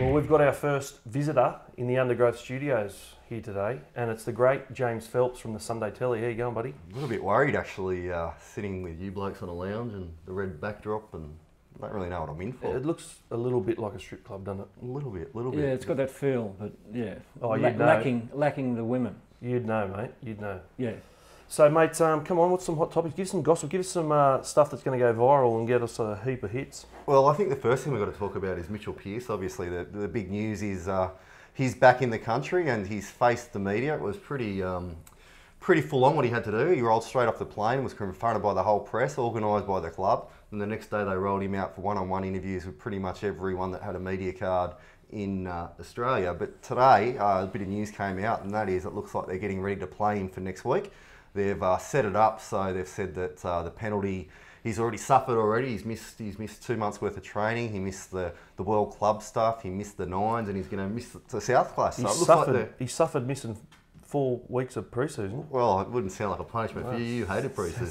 Well, we've got our first visitor in the Undergrowth studios here today, and it's the great James Phelps from the Sunday Telly. How you going, buddy? A little bit worried actually, sitting with you blokes on a lounge and the red backdrop, and I don't really know what I'm in for. It looks a little bit like a strip club, doesn't it? A little bit. Yeah, it's got that feel, but yeah, Oh, you'd know. lacking the women. You'd know, mate. You'd know. Yeah. So, mate, come on, what's some hot topics? Give us some gossip, give us some stuff that's going to go viral and get us a heap of hits. Well, I think the first thing we've got to talk about is Mitchell Pearce. Obviously, the big news is he's back in the country and he's faced the media. It was pretty full on what he had to do. He rolled straight off the plane and was confronted by the whole press, organised by the club. And the next day they rolled him out for one-on-one interviews with pretty much everyone that had a media card in Australia. But today, a bit of news came out, and that is it looks like they're getting ready to play him for next week. They've set it up, so they've said that the penalty he's already suffered already. He's missed 2 months worth of training. He missed the World Club stuff. He missed the nines, and he's going to miss the South Class. So he suffered missing 4 weeks of pre-season. Well, it wouldn't sound like a punishment for you. You hated pre-season.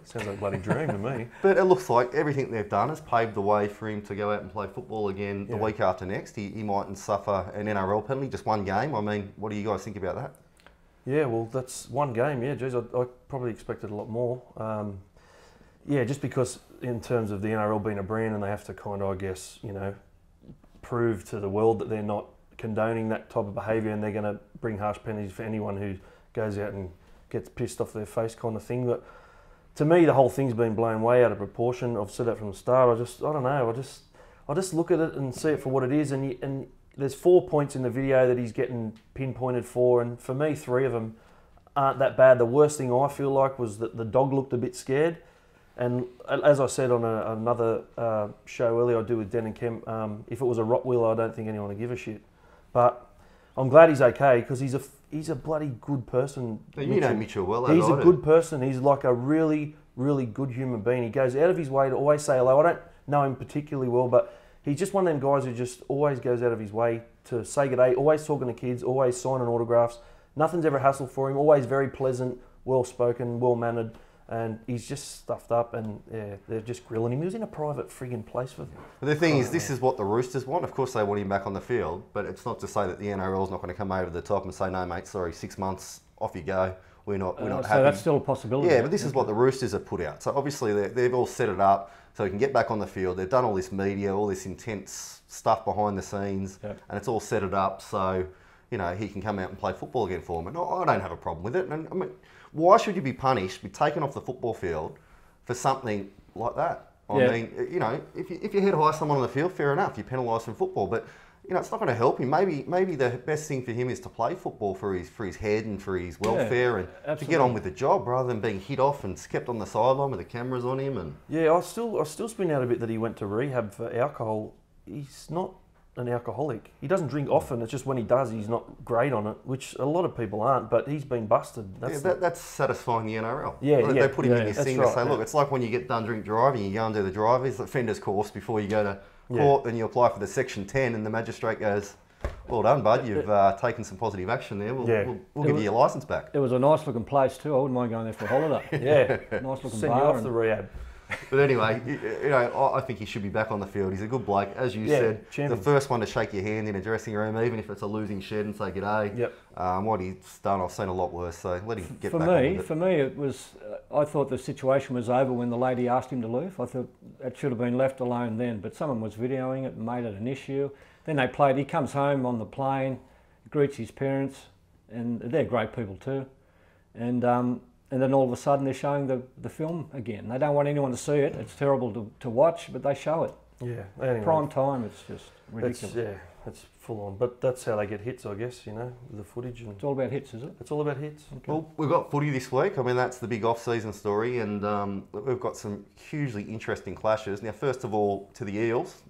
Sounds like a bloody dream to me. But it looks like everything they've done has paved the way for him to go out and play football again the week after next. He mightn't suffer an NRL penalty, just one game. I mean, what do you guys think about that? Yeah, well, that's one game. Yeah, geez, I probably expected a lot more. Yeah, just because in terms of the NRL being a brand, and they have to kind of, I guess, you know, prove to the world that they're not condoning that type of behaviour, and they're going to bring harsh penalties for anyone who goes out and gets pissed off their face, kind of thing. But to me, the whole thing's been blown way out of proportion. I've said that from the start. I don't know. I just look at it and see it for what it is, and there's 4 points in the video that he's getting pinpointed for, and for me, 3 of them aren't that bad. The worst thing I feel like was that the dog looked a bit scared, and as I said on another show earlier I do with Den and Kemp, if it was a Rottweiler, I don't think anyone would give a shit. But I'm glad he's okay, because he's a bloody good person. You know Mitchell well. He's a good person. He's like a really, really good human being. He goes out of his way to always say hello. I don't know him particularly well, but he's just one of them guys who just always goes out of his way to say good day, always talking to kids, always signing autographs. Nothing's ever hassle for him, always very pleasant, well-spoken, well-mannered, and he's just stuffed up, and yeah, they're just grilling him. He was in a private frigging place for them. The thing is, this is what the Roosters want. Of course they want him back on the field, but it's not to say that the NRL's not going to come over the top and say, no mate, sorry, 6 months, off you go. We're not happy. So that's still a possibility. Yeah, but this is what the Roosters have put out. So obviously they've all set it up so he can get back on the field. They've done all this media, all this intense stuff behind the scenes, and it's all set it up so, you know, he can come out and play football again for them. And I don't have a problem with it. And I mean, why should you be punished, be taken off the football field for something like that? I mean, you know, if you head high someone on the field, fair enough, you're penalised from football, but you know, it's not going to help him. Maybe the best thing for him is to play football for his head and for his welfare, and to get on with the job rather than being hit off and kept on the sideline with the cameras on him. And yeah, I still spin out a bit that he went to rehab for alcohol. He's not an alcoholic. He doesn't drink often. It's just when he does, he's not great on it, which a lot of people aren't. But he's been busted. That's satisfying the NRL. Yeah, they put him in this thing to say, right, look, it's like when you get done drink driving, you go and do the driver's offenders course before you go to court, then you apply for the Section 10, and the magistrate goes, well done, bud, you've taken some positive action there. We'll give you your licence back. It was a nice looking place too. I wouldn't mind going there for a holiday. Yeah, nice looking send bar. You off the rehab. But anyway, you know, I think he should be back on the field. He's a good bloke, as you said. Champion. The first one to shake your hand in a dressing room, even if it's a losing shed, and say g'day. Yep. What he's done, I've seen a lot worse. So let him get back on with it. For me, it was. I thought the situation was over when the lady asked him to leave. I thought it should have been left alone then. But someone was videoing it and made it an issue. Then they played. He comes home on the plane, greets his parents, and they're great people too. And then all of a sudden they're showing the film again. They don't want anyone to see it. It's terrible to watch, but they show it. Yeah. Anyway, prime time, it's just ridiculous. It's full on. But that's how they get hits, I guess, you know, with the footage. And it's all about hits, is it? It's all about hits. Okay. Well, we've got footy this week. I mean, that's the big off-season story, and we've got some hugely interesting clashes. Now, first of all, to the Eels,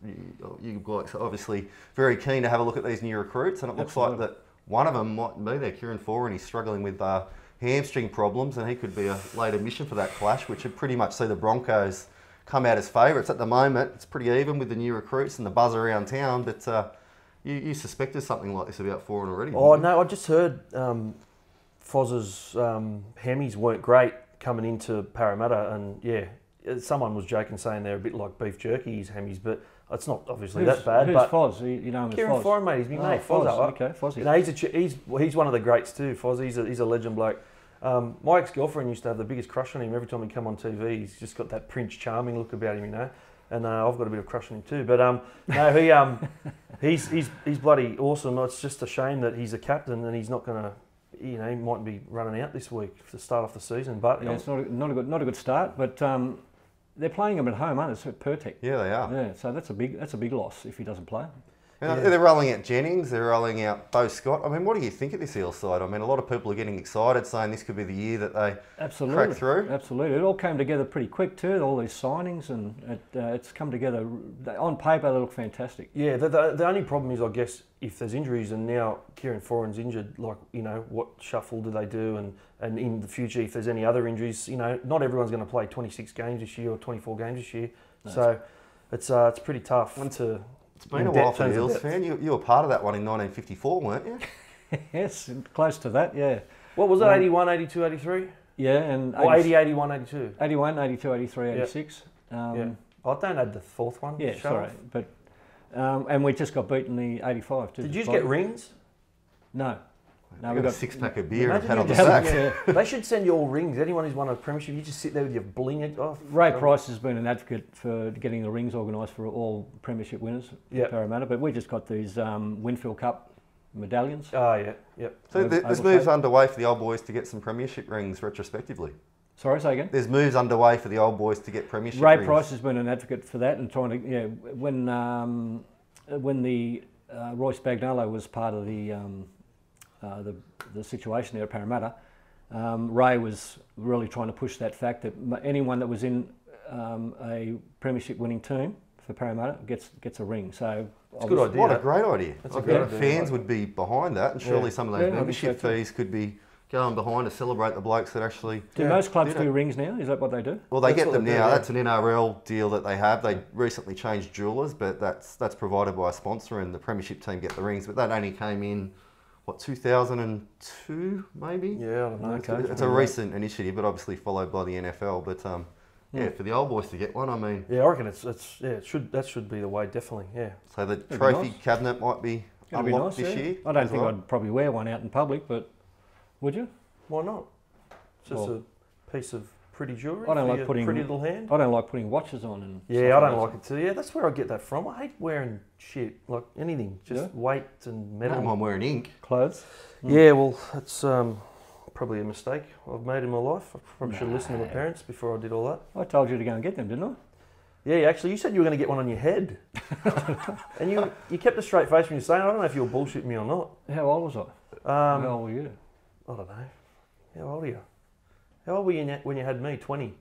you guys are obviously very keen to have a look at these new recruits, and it looks like that one of them might be there, Kieran Foran. He's struggling with hamstring problems, and he could be a late admission for that clash, which would pretty much see the Broncos come out as favourites. At the moment, it's pretty even with the new recruits and the buzz around town, but you suspected something like this about Foran already. Oh, no, I just heard Foz's hemis weren't great coming into Parramatta, and yeah, someone was joking saying they're a bit like beef jerky, his hemis, but It's not obviously that bad, who's but Foz? You know him as Kieran Foz? Foran, mate, he's my mate. Foz, Foz, okay, Fozzie. You know, he's one of the greats too. Foz, he's a legend bloke. My ex-girlfriend used to have the biggest crush on him. Every time he come on TV, he's just got that Prince Charming look about him, you know. And I've got a bit of crush on him too. But no, he's bloody awesome. It's just a shame that he's a captain and he's not going to, you know, he might be running out this week to start off the season. But yeah, it's not a good start. But they're playing him at home, aren't they? It's at Pertek. Yeah, they are. Yeah, so that's a big loss if he doesn't play. Yeah. They're rolling out Jennings, they're rolling out Bo Scott. I mean, what do you think of this Eels side? I mean, a lot of people are getting excited, saying this could be the year that they crack through. Absolutely. It all came together pretty quick too, all these signings, and it's come together. On paper, they look fantastic. Yeah, the only problem is, I guess, if there's injuries, and now Kieran Foran's injured, like, you know, what shuffle do they do? And in the future, if there's any other injuries, you know, not everyone's going to play 26 games this year or 24 games this year. No, so it's pretty tough to... It's been a while for the Eels fan. You were part of that one in 1954, weren't you? Yes, close to that, yeah. What was it, 81, 82, 83? Yeah, and... Or 80, 81, 82? 81, 82, 83, 86. Yeah. I don't add the fourth one. Yeah, sorry. But, and we just got beaten the 85 too. Did you get rings? No. No, we got a six-pack of beer and a pat on the back. Yeah. They should send you all rings. Anyone who's won a premiership, you just sit there with your bling. Ray Price has been an advocate for getting the rings organised for all premiership winners at Parramatta, but we just got these Winfield Cup medallions. Oh, yeah, yep. So there's moves underway for the old boys to get some premiership rings retrospectively. Sorry, say again? There's moves underway for the old boys to get premiership Ray rings. Price has been an advocate for that and trying to, when the Royce Bagnolo was part of the situation there at Parramatta, Ray was really trying to push that fact that anyone that was in a premiership winning team for Parramatta gets a ring. So it's a good idea. What a great idea. That's a great idea. Fans would be behind that, and surely some of those membership fees could be going behind to celebrate the blokes that actually... Do most clubs do rings now? Is that what they do? Well, they get them now. That's an NRL deal that they have. They recently changed jewellers, but that's provided by a sponsor, and the premiership team get the rings. But that only came in, what, 2002 maybe? Yeah, I don't know. Okay. It's a recent initiative, but obviously followed by the NFL. But yeah, for the old boys to get one, I mean... Yeah, I reckon that should be the way, definitely, yeah. So the trophy cabinet might be unlocked this year? I don't think I'd probably wear one out in public, but would you? Why not? It's just a piece of pretty jewellery. I don't like putting pretty little hand. I don't like putting watches on and. Yeah, I don't like it too. Yeah, that's where I get that from. I hate wearing shit, like anything, just weight and metal. I don't mind wearing ink. Clothes. Yeah, well, that's probably a mistake I've made in my life. I probably should have listened to my parents before I did all that. I told you to go and get them, didn't I? Yeah, actually, you said you were going to get one on your head, and you kept a straight face when you were saying. I don't know if you were bullshitting me or not. How old was I? How old were you? I don't know. How old are you? How old were you when you had me? 20.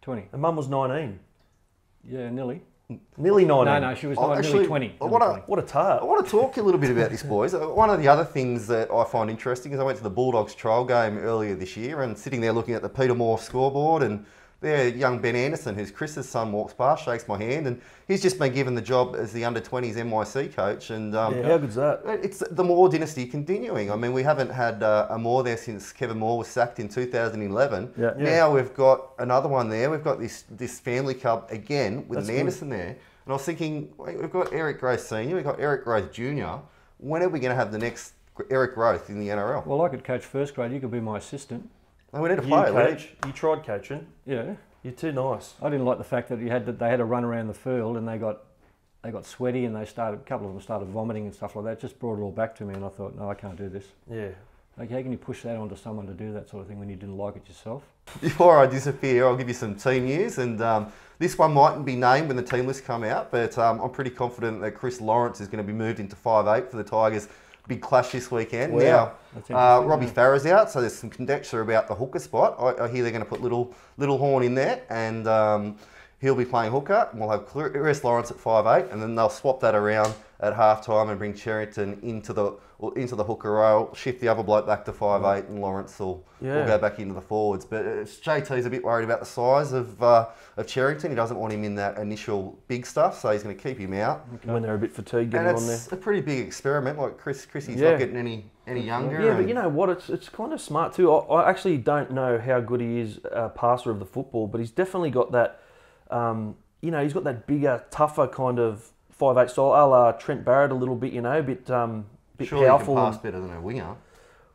20. And Mum was 19. Yeah, nearly. Nearly 19. No, she was nearly 20. What a tart. I want to talk a little bit about this, boys. One of the other things that I find interesting is I went to the Bulldogs trial game earlier this year, and sitting there looking at the Peter Moore scoreboard, and there young Ben Anderson, who's Chris's son, walks past, shakes my hand, and he's just been given the job as the under-20s NYC coach. And how good's that? It's the Moore dynasty continuing. I mean, we haven't had a Moore there since Kevin Moore was sacked in 2011. Yeah. Now we've got another one there. We've got this family club again with an Anderson there. And I was thinking, wait, we've got Eric Groth Sr., we've got Eric Groth Jr. When are we going to have the next Eric Groth in the NRL? Well, I could coach first grade. You could be my assistant. No, we need to play. You tried coaching. Yeah. You're too nice. I didn't like the fact that they had to run around the field and they got sweaty and a couple of them started vomiting and stuff like that. It just brought it all back to me, and I thought, no, I can't do this. Yeah. Like, how can you push that onto someone to do that sort of thing when you didn't like it yourself? Before I disappear, I'll give you some team news, and this one mightn't be named when the team lists come out, but I'm pretty confident that Chris Lawrence is going to be moved into 5'8" for the Tigers. Big clash this weekend. Wow. Now, Robbie Farah's out, so there's some conjecture about the hooker spot. I hear they're going to put Little Horn in there, and he'll be playing hooker. And we'll have Chris Lawrence at 5'8", and then they'll swap that around at half time and bring Cherrington into the hooker role, shift the other bloke back to 5'8", and Lawrence will go back into the forwards. But JT's a bit worried about the size of Cherrington. He doesn't want him in that initial big stuff, so he's going to keep him out. Okay. When they're a bit fatigued, getting on there. It's a pretty big experiment. Like Chrissy's not getting any younger. Yeah, but you know what? It's kind of smart too. I actually don't know how good he is a passer of the football, but he's definitely got that. He's got that bigger, tougher kind of 5'8" style. I'll Trent Barrett a little bit, you know, a bit Surely powerful. you can pass better than a winger.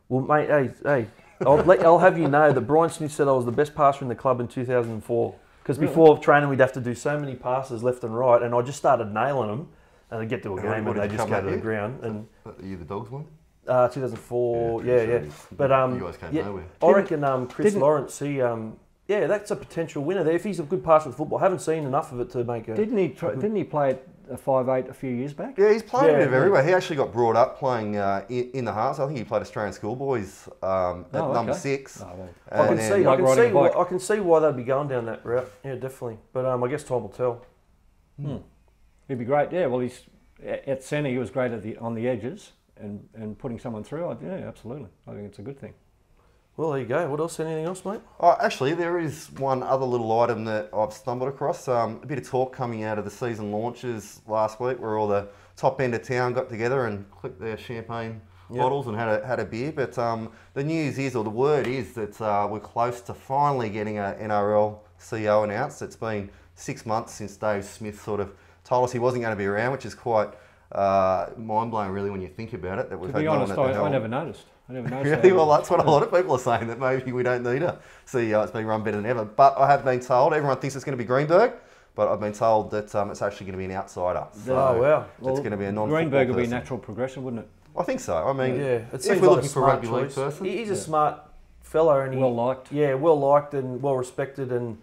Well, mate, hey, I'll have you know that Brian Smith said I was the best passer in the club in 2004. Because before training, we'd have to do so many passes left and right, and I just started nailing them. And I'd get to a game and they just go to the ground. And Are you the Dogs one? 2004, yeah. But you guys came nowhere. I reckon Chris Lawrence, that's a potential winner there. If he's a good passer with football, I haven't seen enough of it to make a... Didn't he play at a 5'8" a few years back? Yeah, he's played a bit everywhere. He actually got brought up playing in the Hearts. I think he played Australian schoolboys at number 6. Oh, well. I can see why they'd be going down that route. Yeah, definitely. But I guess time will tell. He'd be great. Yeah, well, he's at centre. He was great on the edges and putting someone through. Yeah, absolutely. I think it's a good thing. Well, there you go. What else? Anything else, mate? Oh, actually, there is one other little item that I've stumbled across. A bit of talk coming out of the season launches last week, where all the top end of town got together and clicked their champagne bottles and had a beer. But the news is, or the word is, that we're close to finally getting an NRL CEO announced. It's been 6 months since Dave Smith sort of told us he wasn't going to be around, which is quite mind-blowing, really, when you think about it. That we've to be honest, I never noticed. Really? Well, that's what a lot of people are saying, that maybe we don't need a CEO. It's being run better than ever. But I have been told, everyone thinks it's going to be Greenberg, but I've been told that it's actually going to be an outsider. So wow. It's going to be a non-football Greenberg would be a person. natural progression, wouldn't it? I think so. I mean, it if we're looking for a rugby league person. He's a smart fella and well-liked. Yeah, well-liked and well-respected and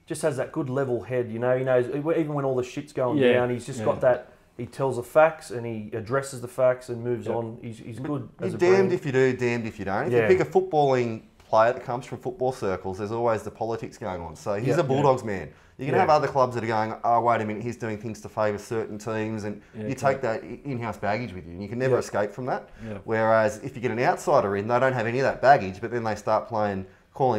just has that good level head, you know. He knows, even when all the shit's going down, he's just got that... He tells the facts and he addresses the facts and moves on. He's good as a You're damned brand. if you do, damned if you don't. If you pick a footballing player that comes from football circles, there's always the politics going on. So he's a Bulldogs man. You can have other clubs that are going, oh, wait a minute, he's doing things to favour certain teams, and you take that in-house baggage with you, and you can never escape from that. Yeah. Whereas if you get an outsider in, they don't have any of that baggage, but then they start calling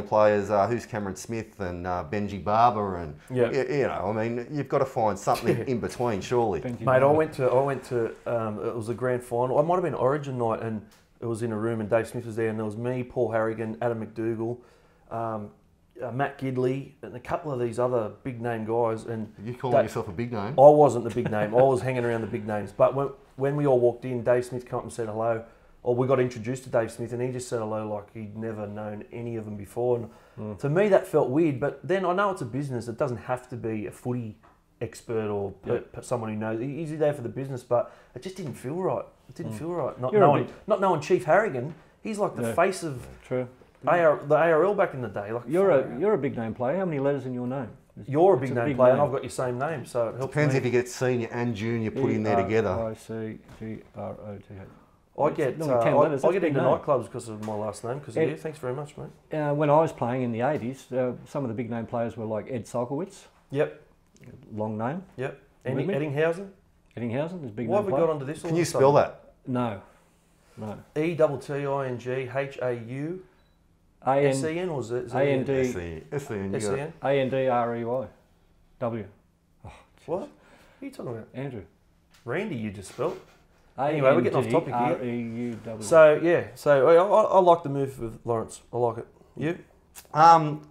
players, who's Cameron Smith and Benji Barber, and you know, I mean, you've got to find something in between, surely. Mate, I went to it was a grand final. I might have been Origin night, and it was in a room, and Dave Smith was there, and there was me, Paul Harrigan, Adam McDougall, Matt Gidley, and a couple of these other big name guys. And you calling yourself a big name? I wasn't the big name. I was hanging around the big names. But when we all walked in, Dave Smith came up and said hello. Or we got introduced to Dave Smith, and he just said hello like he'd never known any of them before. And to me, that felt weird. But then I know it's a business. It doesn't have to be a footy expert or someone who knows. He's there for the business, but it just didn't feel right. It didn't feel right. Not knowing Chief Harrigan. He's like the face of the ARL back in the day. Like you're a big name player. How many letters in your name? You're a big name player, and I've got your same name, so it helps. Depends if you get senior and junior put in there together. ICGROTH. I get into nightclubs because of my last name, because of you. Thanks very much, mate. When I was playing in the 80s, some of the big name players were like Ed Solkowitz. Yep. Long name. Yep. Eddinghausen. Eddinghausen is big name. Why have we got onto this? Can you spell that? No. ETTINGHAUSEN, or is it AND ANDREY W. What are you talking about? Andrew. Randy, you just spelled. Anyway, we're getting off topic here. REUW. So I like the move with Lawrence. I like it. You?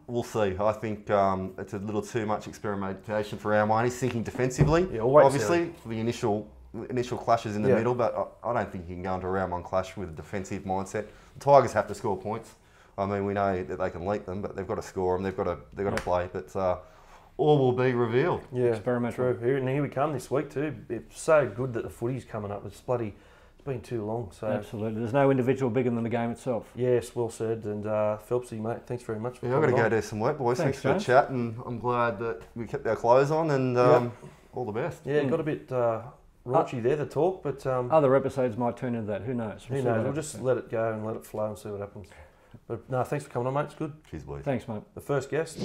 We'll see. I think it's a little too much experimentation for our mind. He's thinking defensively, obviously, for the initial clashes in the middle, but I don't think he can go into a round one clash with a defensive mindset. The Tigers have to score points. I mean, we know that they can leak them, but they've got to score them. They've got to play. But all will be revealed. Yeah, experimental. True. Here we come this week too. It's so good that the footy's coming up. It's been too long. So absolutely, there's no individual bigger than the game itself. Yes, well said. And Phelpsy, mate, thanks very much for coming on. I've got to go do some work, boys. Thanks for the chat, and I'm glad that we kept our clothes on, and all the best. Yeah, got a bit raunchy there, the talk, but other episodes might turn into that. Who knows? We'll just let it go and let it flow and see what happens. But no, thanks for coming on, mate. It's good. Cheers, boys. Thanks, mate. The first guest.